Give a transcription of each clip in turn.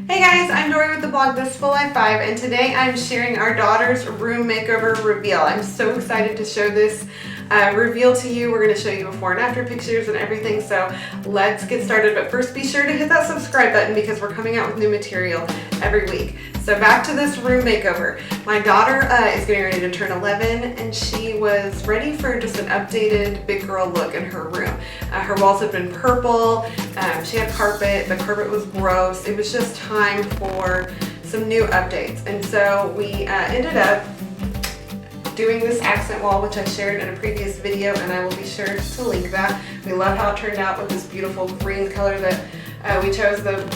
Hey guys, I'm Dory with the blog This Full Life 5, and today I'm sharing our daughter's room makeover reveal. I'm so excited to show this reveal to you. We're going to show you before and after pictures and everything, so let's get started. But first, be sure to hit that subscribe button because we're coming out with new material every week. So back to this room makeover. My daughter is getting ready to turn 11, and she was ready for just an updated big girl look in her room. Her walls had been purple, she had carpet, the carpet was gross. It was just time for some new updates. And so we ended up doing this accent wall, which I shared in a previous video, and I will be sure to link that. We love how it turned out with this beautiful green color that we chose. The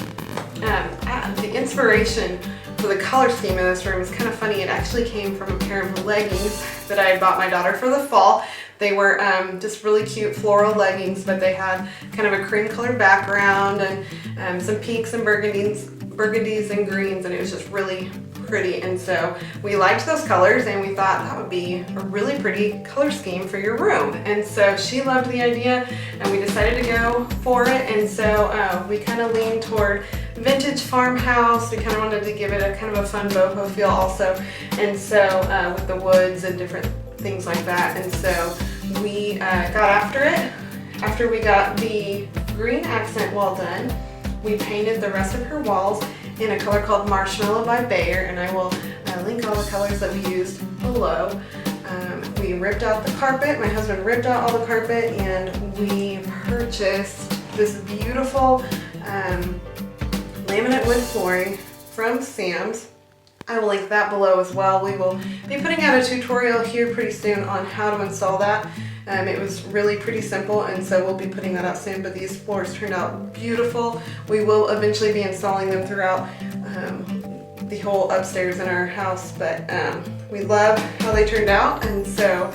inspiration for the color scheme in this room is kind of funny. It actually came from a pair of leggings that I had bought my daughter for the fall. They were just really cute floral leggings, but they had kind of a cream colored background and some pinks and burgundies and greens, and it was just really pretty. And so we liked those colors, and we thought that would be a really pretty color scheme for your room. And so she loved the idea, and we decided to go for it. And so we kind of leaned toward vintage farmhouse. We kind of wanted to give it a kind of a fun boho feel also, and so with the woods and different things like that. And so we got after it. After we got the green accent wall done, we painted the rest of her walls in a color called Marshmallow by Behr, and I will link all the colors that we used below. We ripped out the carpet. My husband ripped out all the carpet, and we purchased this beautiful laminate wood flooring from Sam's. I will link that below as well. We will be putting out a tutorial here pretty soon on how to install that. It was really pretty simple, and so we'll be putting that out soon, but these floors turned out beautiful. We will eventually be installing them throughout the whole upstairs in our house, but we love how they turned out. And so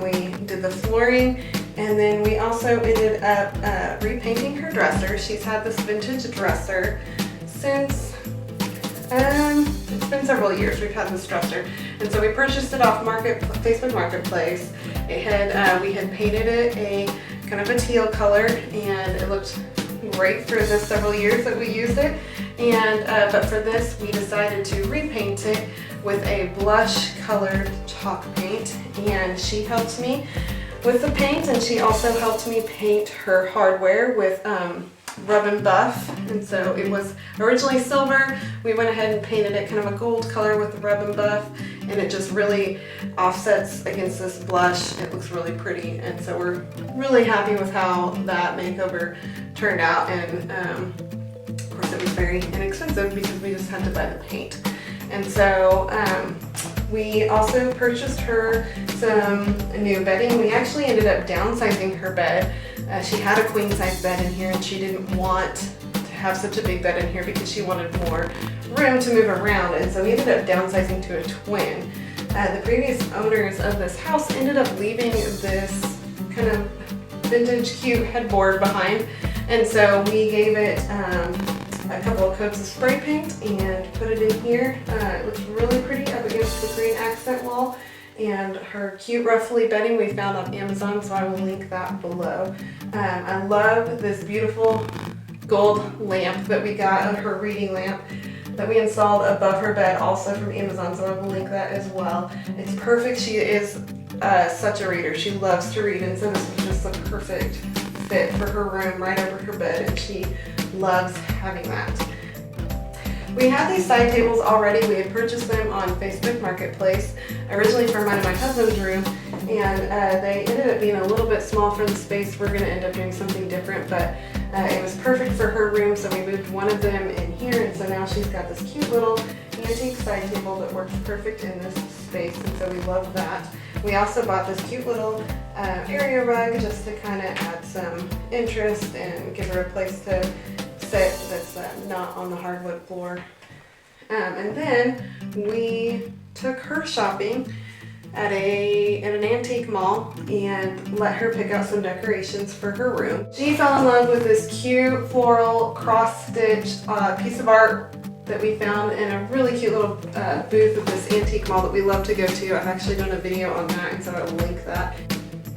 we did the flooring, and then we also ended up repainting her dresser. She's had this vintage dresser since it's been several years we've had this dresser, and so we purchased it off Facebook Marketplace. We had painted it a kind of a teal color, and it looked great for the several years that we used it. And but for this, we decided to repaint it with a blush colored chalk paint, and she helped me with the paint, and she also helped me paint her hardware with rub and buff. And so it was originally silver. We went ahead and painted it kind of a gold color with the rub and buff, and it just really offsets against this blush. It looks really pretty, and so we're really happy with how that makeover turned out. And of course it was very inexpensive because we just had to buy the paint. And so we also purchased her some new bedding. We actually ended up downsizing her bed. She had a queen size bed in here, and she didn't want to have such a big bed in here because she wanted more room to move around, and so we ended up downsizing to a twin. The previous owners of this house ended up leaving this kind of vintage cute headboard behind, and so we gave it a couple of coats of spray paint and put it in here. It looks really pretty up against the green accent wall. And her cute ruffly bedding we found on Amazon, so I will link that below. I love this beautiful gold lamp that we got, her reading lamp that we installed above her bed, also from Amazon, so I will link that as well. It's perfect. She is such a reader. She loves to read, and so this was just the perfect fit for her room right over her bed, and she loves having that. We had these side tables already. We had purchased them on Facebook Marketplace, originally for mine and my husband's room, and they ended up being a little bit small for the space. We're going to end up doing something different, but it was perfect for her room, so we moved one of them in here, and so now she's got this cute little antique side table that works perfect in this space, and so we love that. We also bought this cute little area rug just to kind of add some interest and give her a place to sit that's not on the hardwood floor. And then we took her shopping at an antique mall and let her pick out some decorations for her room. She fell in love with this cute floral cross-stitched piece of art that we found in a really cute little booth at this antique mall that we love to go to. I've actually done a video on that, and so I will link that.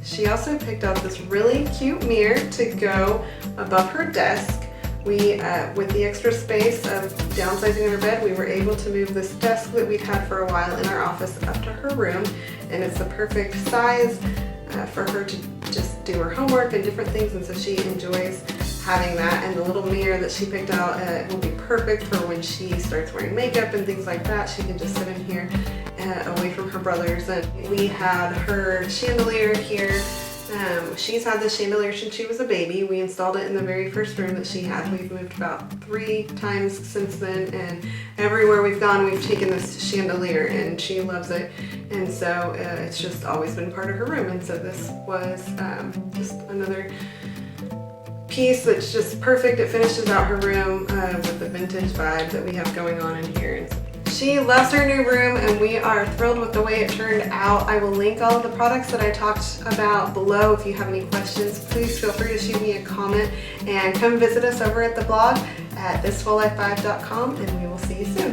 She also picked out this really cute mirror to go above her desk We, with the extra space of downsizing her bed, we were able to move this desk that we'd had for a while in our office up to her room, and it's the perfect size for her to just do her homework and different things, and so she enjoys having that. And the little mirror that she picked out will be perfect for when she starts wearing makeup and things like that. She can just sit in here away from her brothers. And we had her chandelier here. She's had this chandelier since she was a baby. We installed it in the very first room that she had. We've moved about 3 times since then, and everywhere we've gone we've taken this chandelier, and she loves it. And so it's just always been part of her room, and so this was just another piece that's just perfect. It finishes out her room with the vintage vibe that we have going on in here. She loves her new room, and we are thrilled with the way it turned out. I will link all of the products that I talked about below. If you have any questions, please feel free to shoot me a comment, and come visit us over at the blog at thisfulllife5.com, and we will see you soon.